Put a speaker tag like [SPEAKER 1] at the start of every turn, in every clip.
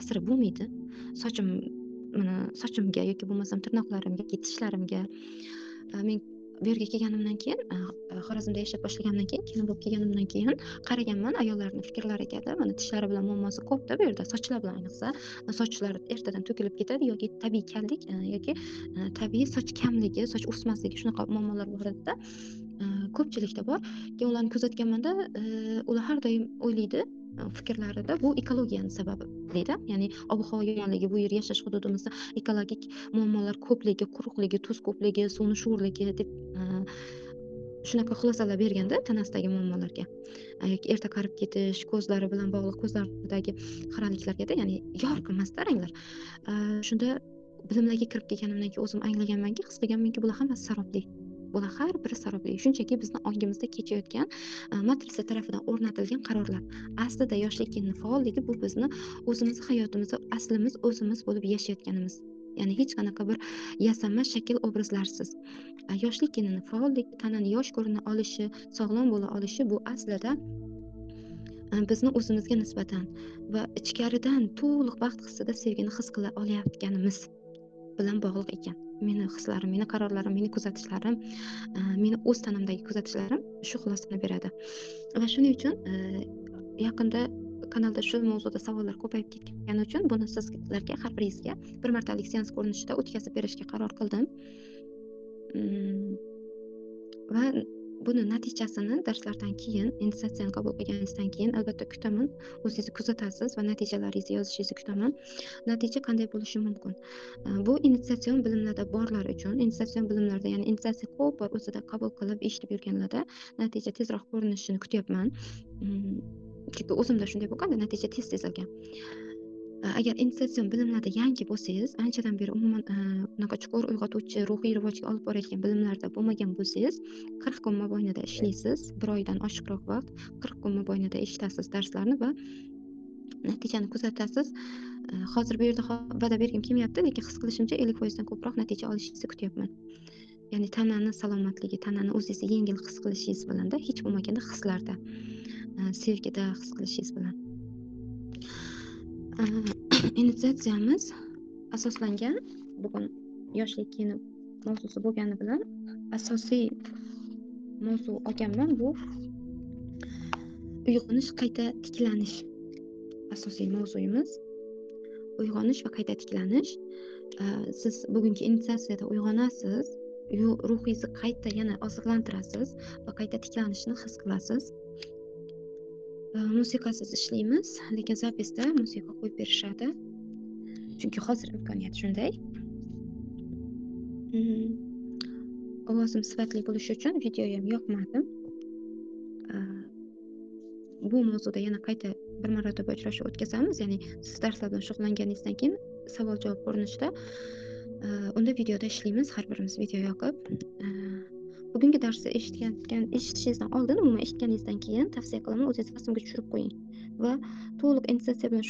[SPEAKER 1] ta'siri bo'lmaydi. Sochim mana sochimga yoki bo'lmasam tirnoqlarimga yoki tishlarimga. Men bu yerga kelganimdan keyin, Xorazmda yashab boshlagandan keyin, kelin bo'lib kelganimdan keyin qaraganman ayollarning fikrlariga mana tishlari bilan muammosi ko'p-da bu yerda, sochlar bilan ayniqsa. Sochlar ertadan to'kilib ketadi yoki tabiiy kallik yoki tabiiy soch kamligi, soch o'smasligi shunaqa muammolar bor edi-da. Ko'pchilikda bor. Keyin ularni kuzatganmanda, ular har doim o'ylaydi fikrlarida bu ekologiyani sababi deydi. Ya'ni ob-havo yomonligi, bu yer yashash hududimizda ekologik muammolar ko'pligi, quruqligi, tuz ko'pligi, suvni sho'rligi deb shunaqa xulosalar berganda tanasidagi muammolarga. Yoki erta qarib ketish, ko'zlari bilan bog'liq, ko'zlaridagi xiraliklarga-da, ya'ni yorqin emas-da ranglar. Shunda bilimlarga kirib kelganimdan keyin o'zim anglaganmanki, his qilganmanki, bular hammasi sarobli. Bular har biri sarobli. Shunchaki bizni ongimizda kechayotgan matrisa tarafidan o'rnatilgan qarorlar. Aslida yoshlik kenini faolligi bu bizni o'zimiz hayotimizni aslimiz o'zimiz bo'lib yashayotganimiz. Ya'ni hech qanaqa bir yasanma shakl obrazlarsiz. Yoshlik kenini faolligi, tanani yosh ko'rina olishi, sog'lom bo'la olishi bu aslida bizni o'zimizga nisbatan va ichkaridan to'liq baxt hissida sevgini his qila olayotganimiz bilan bog'liq ekan. Meni hislarim, meni qarorlarim, meni kuzatishlarim, meni o'z tanamdagi kuzatishlarim shu xulosani beradi. Va shuning uchun yaqinda kanalda shu mavzuda savollar ko'payib ketgani uchun buni sizlarga har biringizga bir martalik seans ko'rinishida o'tkazib berishga qaror qildim. Va buni natijasini darslardan keyin, initiatsiyani qabul qilganingizdan keyin albatta kutaman. O'zingiz kuzatasiz va natijalaringizni yozishingizni kutaman. Natija qanday bo'lishi mumkin? Bu initiatsion bilimlarda borlar uchun, initiatsion bilimlarda, ya'ni initiatsiya ko'p bor o'zida qabul qilib eshitib yurganlarda natija tezroq ko'rinishini kutyapman. Chunki o'zimda shunday bo'lganda natija tez olgan. Agar initiatsion bilimlarda yangi bo'lsangiz, anchadan beri umuman bunaqa chuqur uyg'otuvchi, ruhiy rivojga olib borayotgan bilimlarda bo'lmagan bo'lsangiz, 40 kun mobaynida ishlaysiz, bir oydan oshiqroq vaqt, 40 kun mobaynida eshitasiz darslarni va natijani kuzatasiz. Hozir bu yerda va'da bergim kelmayapti, lekin his qilishimcha 50% dan ko'proq natija olishingizni kutyapman. Ya'ni tanani salomatligi, tanani o'zingizni yengil his qilishingiz bilan-da, hech bo'lmaganda hislarda, sevgida his qilishingiz bilan. Initiatsiyamiz asoslangan bugun yoshlik keni mavzusi bo'lgani bilan asosiy mavzu olganman, bu uyg'onish, qayta tiklanish. Asosiy mavzuyimiz uyg'onish va qayta tiklanish. Siz bugungi initiatsiyada uyg'onasiz, ruhingizni qayta yana oziqlantirasiz va qayta tiklanishni his qilasiz. Musiqasiz ishlaymiz, lekin zapisda musiqa qo'yib berishadi. Chunki hozir imkoniyat shunday. Ovozim sifatli bo'lishi uchun video ham yoqmadi. Bu mavzuda yana qayta bir marotaba uchrashuv o'tkazamiz, ya'ni siz darslar bilan shug'ullanganingizdan keyin savol-javob ko'rinishida unda videoda ishlaymiz, har birimiz video yoqib. Bugungi darsni eshitishingizdan oldin, umuman eshitganingizdan keyin tavsiya qilaman, o'zingiz rasmga tushirib qo'ying va to'liq initiatsiya bilan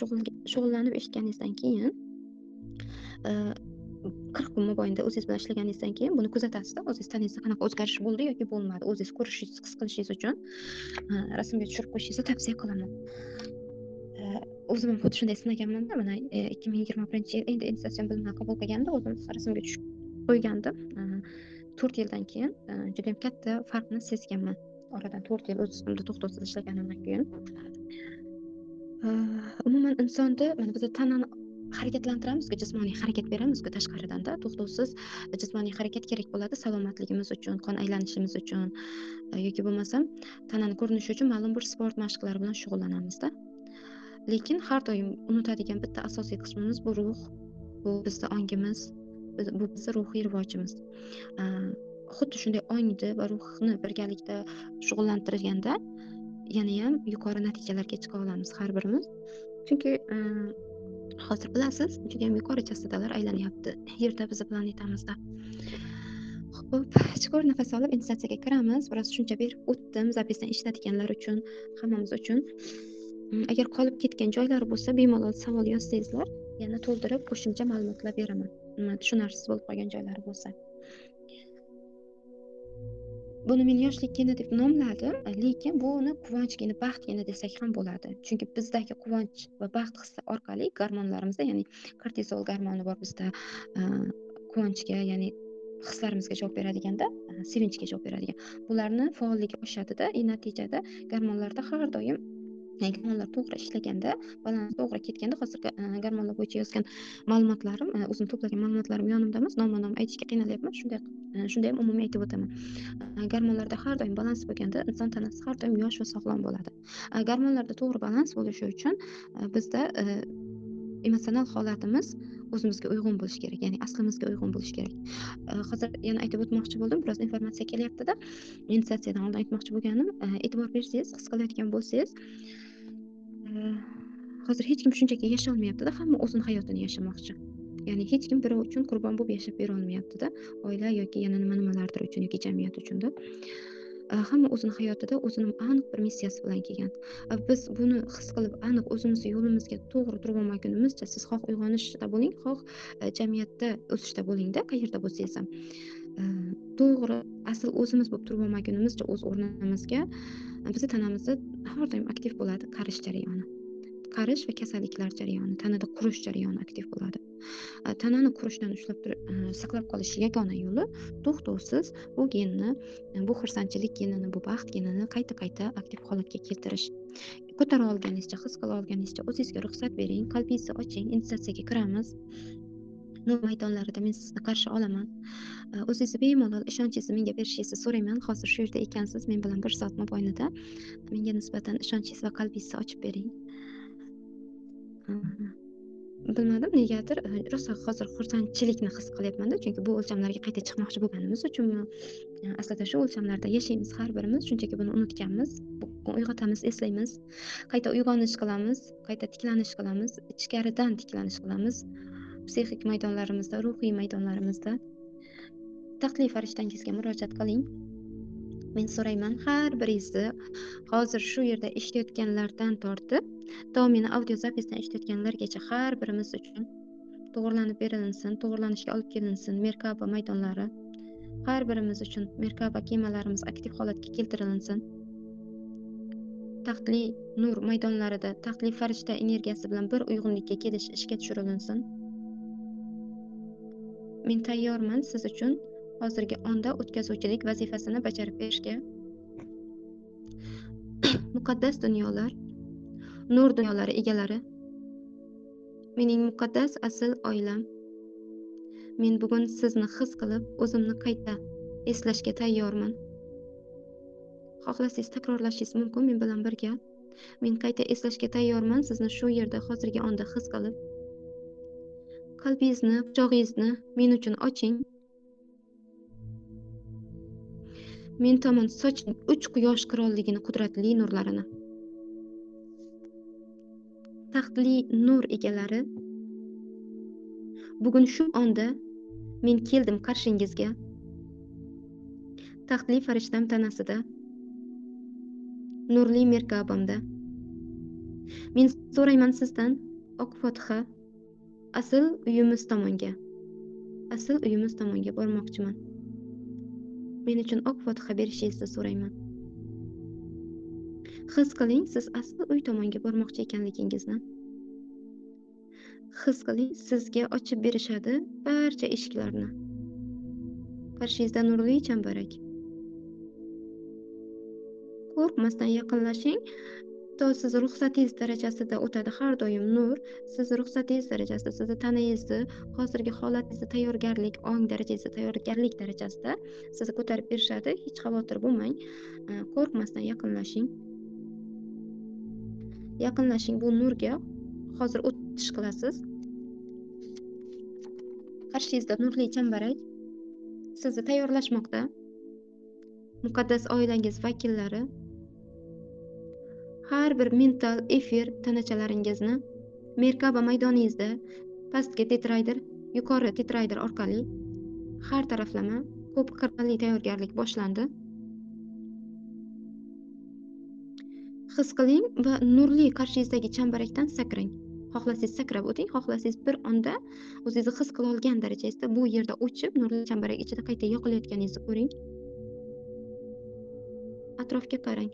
[SPEAKER 1] shug'ullanib eshitganingizdan keyin 40 kun mobaynida o'zingiz bilan ishlaganingizdan keyin buni kuzatasizda, o'zingiz tanangizda qanaqa o'zgarish bo'ldi yoki bo'lmadi, o'zingiz ko'rishingiz, his qilishingiz uchun rasmga tushirib qo'yishingizni tavsiya qilaman. O'zim ham xuddi shunday sinaganman-da, mana 2021-yil endi initiatsion bilimlar qabul qilganda o'zim rasmga tushib qo'ygandim. 4 yildan keyin juda ham katta farqni sezganman. Oradan 4 yil o'z ustimda to'xtovsiz ishlaganimdan keyin. Umuman insonda mana biz tanani harakatlantiramiz, jismoniy harakat beramiz tashqaridan-da, to'xtovsiz jismoniy harakat kerak bo'ladi salomatligimiz uchun, qon aylanishimiz uchun yoki bo'lmasam tanani ko'rinishi uchun ma'lum bir sport mashqlari bilan shug'ullanamiz-da. Lekin har doim unutadigan bitta asosiy qismimiz bu ruh, bu bizning ongimiz, bu bizning ruhiy rivojimiz. Xuddi shunday ongni va ruhni birgalikda shug'ullantirganda yana ham yuqori natijalarga chiqa olamiz har birimiz. Chunki hozir bilasiz, juda ham yuqori chastotalar aylanyapti Yerda, bizni planetamizda. Xo'p, chuqur nafas olib initiatsiyaga kiramiz. Biroz tushuncha berib o'tdim zapisdan eshitadiganlar uchun, hammamiz uchun. Agar qolib ketgan joylari bo'lsa, bemalol savol yozsangizlar, yana to'ldirib qo'shimcha ma'lumotlar beraman. Tushunarsiz bo'lib qolgan joylari bo'lsa. buni men yoshlik geni deb nomladim, lekin buni quvonch geni, baxt geni desak ham bo'ladi. Chunki bizdagi quvonch va baxt hissi orqali gormonlarimizda, ya'ni kortizol gormoni bor bizda, quvonchga, ya'ni hislarimizga javob beradiganda, sevinchga javob beradigan. Bularni faolligi oshadi-da, natijada gormonlarda har doim gormonlar to'g'ri ishlaganda, balans to'g'ri ketganda, hozir gormonlar bo'yicha yozgan ma'lumotlarim, o'zim to'plagan ma'lumotlarim yonimda emas, nomma-nom aytishga qiynalyapman. Shunday ham umumiy aytib o'taman. Gormonlarda har doim balans bo'lganda inson tanasi har doim yosh va sog'lom bo'ladi. Gormonlarda to'g'ri balans bo'lishi uchun bizda emotsional holatimiz o'zimizga uyg'un bo'lishi kerak, ya'ni aslimizga uyg'un bo'lishi kerak. Hozir yana aytib o'tmoqchi bo'ldim, biroz informatsiya kelyapti-da. Initiatsiyadan oldin aytmoqchi bo'lganim, e'tibor bersangiz, his qilayotgan bo'lsangiz, hozir hech kim shunchaki yashay olmayapti-da, hamma o'zini hayotini yashamoqchi. Ya'ni hech kim birov uchun qurbon bo'lib yashab bera olmayapti-da, oila yoki yana nimalardir uchun yoki jamiyat uchun-da. Hamma o'zini hayotida o'zining aniq bir missiyasi bilan kelgan. Biz buni his qilib aniq o'zimizni yo'limizga to'g'ri turib olmagunimizcha, siz xoh uyg'onishda bo'ling, xoh jamiyatda o'sishda bo'ling-da, qayerda bo'lsangiz ham, to'g'ri asl o'zimiz bo'lib turib olmagunimizcha o'z o'rnimizga, bizning tanamizda har doim aktiv bo'ladi qarish jarayoni. Qarish va kasalliklar jarayoni, tanada qurish jarayoni aktiv bo'ladi. Tanani qurishdan ushlab turib saqlab qolish yagona yo'li to'xtovsiz bu genni, bu xursandchilik genini, bu baxt genini qayta aktiv holatga keltirish. Ko'tara olganingizcha, his qila olganingizcha o'zingizga ruxsat bering, qalbingizni oching, initiatsiyaga kiramiz. Nur maydonlarida men sizni qarshi olaman. O'zingizni bemalol ishonchingizni menga berishingizni so'rayman. Hozir shu yerda ekansiz, men bilan 1 soat mobaynida menga nisbatan ishonchingiz va qalbingizni ochib bering. Bilmadim, negadir rosa hozir xursandchilikni his qilyapman-da, chunki bu o'lchamlarga qayta chiqmoqchi bo'lganimiz uchunmi, aslida shu o'lchamlarda yashaymiz har birimiz, shunchaki buni unutganmiz. Bugun uyg'otamiz, eslaymiz, qayta uyg'onish qilamiz, qayta tiklanish qilamiz, ichkaridan tiklanish qilamiz. Psixik maydonlarimizda, ruhiy maydonlarimizda taxtli farishtangizga murojaat qiling. Men so'rayman, har biringizni hozir shu yerda eshitayotganlardan tortib, to meni audio zapisdan eshitayotganlargacha har birimiz uchun to'g'irlanib berilinsin, to'g'irlanishga olib kelinsin Merkaba maydonlari. Har birimiz uchun Merkaba kemalarimiz aktiv holatga keltirilsin. Taxtli nur maydonlarida taxtli farishta energiyasi bilan bir uyg'unlikka kelish ishga tushirilsin. Men tayyorman siz uchun hozirgi onda o'tkazuvchilik vazifasini bajarib berishga. Muqaddas dunyolar, nur dunyolari egalari, mening muqaddas asl oilam. Men bugun sizni his qilib, o'zimni qayta eslashga tayyorman. Xohlasangiz takrorlashingiz mumkin men bilan birga. Men qayta eslashga tayyorman sizni shu yerda hozirgi onda his qilib. Qalbingizni, quchog'ingizni men uchun oching. Men tomon soching 3 quyosh qirolligini qudratli nurlarini. Taxtli nur egalari, bugun shu onda men keldim qarshingizga. Taxtli farishtam tanasida, nurli merkabamda. Men so'rayman sizdan oq fotiha asl uyimiz tomonga bormoqchiman. Men uchun oq fotiha berishingizni so'rayman. His qiling siz asl uy tomonga bormoqchi ekanligingizni. His qiling sizga ochib berishadi barcha eshiklarni. Qarshingizda nurli chambarak. Qo'rqmasdan yaqinlashing. To siz ruxsatingiz darajasida o'tadi har doim nur. Siz ruxsatingiz darajasida, sizni tanangizni, hozirgi holatingizni tayyorgarlik, ong darajasida, tayyorgarlik darajasida sizni ko'tarib berishadi. Hech xavotir bo'lmang. Qo'rqmasdan yaqinlashing. Yaqinlashing bu nurga. Hozir o'tish qilasiz. Qarshingizda nurli chambarak sizni tayyorlashmoqda. Muqaddas oilangiz vakillari har bir mental efir tanachalaringizni Merkaba maydoningizda pastga tetrayder, yuqori tetrayder orqali har taraflama ko'p qirrali tayyorgarlik boshlandi. His qiling va nurli qarshingizdagi chambarakdan sakrang. Xohlasangiz sakrab o'ting, xohlasangiz bir onda o'zingizni his qila olgan darajangizda bu yerda o'chib, nurli chambarak ichida qayta yoqilayotganingizni ko'ring. atrofga qarang.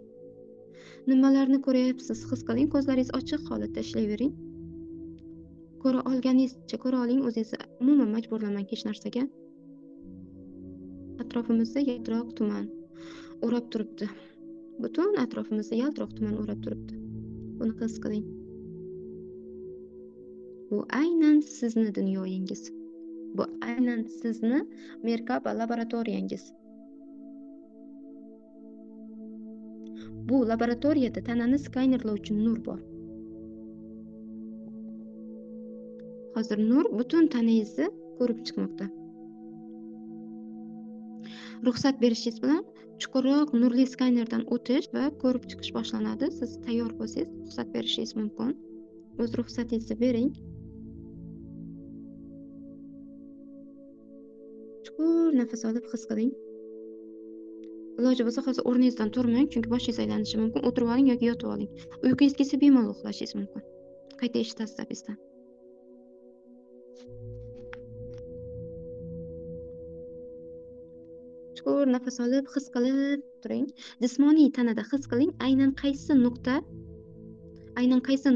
[SPEAKER 1] Nimalarni ko'ryapsiz? His qiling, ko'zlaringiz ochiq holatda ishlayvering. Ko'ra olganingizcha ko'ra oling, o'zingizni umuman majburlamang hech narsaga. Atrofimizda yaltiroq tuman o'rab turibdi. Butun atrofimizni yaltiroq tuman o'rab turibdi. Buni his qiling. Bu aynan sizni dunyoyingiz. Bu aynan sizni Merkaba laboratoriyangiz. Bu laboratoriyada tanani skanerlovchi nur bor. Hozir nur butun tanangizni ko'rib chiqmoqda. Ruxsat berishingiz bilan chuqurroq nurli skanerdan o'tish va ko'rib chiqish boshlanadi. Siz tayyor bo'lsangiz, ruxsat berishingiz mumkin. O'z ruxsatingizni bering. Chuqur nafas olib his qiling. Iloji bo'lsa hozir o'rningizdan turmang, chunki boshingiz aylanishi mumkin. O'tirib oling yoki yotib oling. Uyqungiz kelsa bemalol uxlashingiz mumkin. Qayta eshitasiz zabisdan. Chuqur nafas olib, his qilib turing. Jismoniy tanada his qiling, aynan qaysi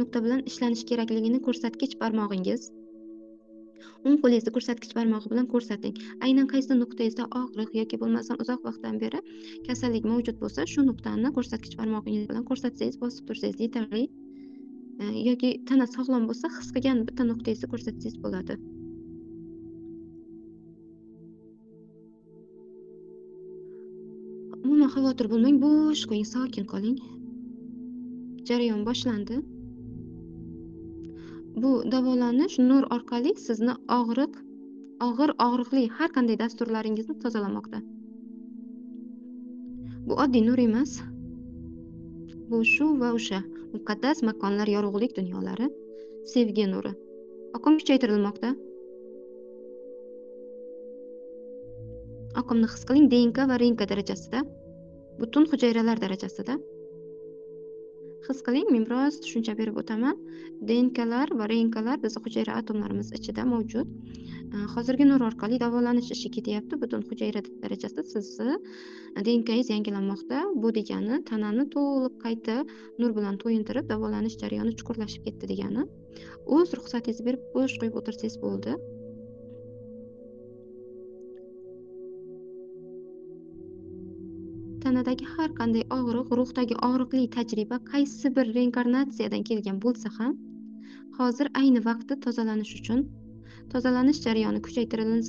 [SPEAKER 1] nuqta bilan ishlanish kerakligini ko'rsatkich barmog'ingiz. O'ng qo'lingizni ko'rsatkich barmog'i bilan ko'rsating. Aynan qaysi nuqtangizda og'riq yoki bo'lmasam uzoq vaqtdan beri kasallik mavjud bo'lsa, shu nuqtani ko'rsatkich barmog'ingiz bilan ko'rsatsangiz, bosib tursangiz yetarli. Yoki tana sog'lom bo'lsa, his qilgan bitta nuqtangizni ko'rsatsangiz bo'ladi. Umuman xavotir bo'lmang, bo'sh qo'ying, sokin qoling. Jarayon boshlandi. Bu davolanish nur orqali sizni og'ir og'riqli har qanday dasturlaringizni tozalamoqda. Bu oddiy nur emas. Bu shu va o'sha muqaddas makonlar, yorug'lik dunyolari, sevgi nuri. Oqim kuchaytirilmoqda. Oqimni his qiling, DNK va RNK darajasida, butun hujayralar darajasida. His qiling, men biroz tushuncha berib o'taman. DNKlar va RNKlar bizning hujayra atomlarimiz ichida mavjud. Hozirgi nur orqali davolanish ishi ketyapti. Butun hujayra darajasida sizni DNKingiz yangilanmoqda. Bu degani tanani to'liq qayta nur bilan to'yintirib, davolanish jarayoni chuqurlashib ketdi degani. O'z ruxsatingizni berib bo'sh qo'yib o'tirsangiz bo'ldi. Tanadagi har qanday og'riq, ruhdagi og'riqli tajriba qaysi bir reinkarnatsiyadan kelgan bo'lsa ham, hozir ayni vaqti tozalanish uchun tozalanish jarayoni kuchaytirilsin.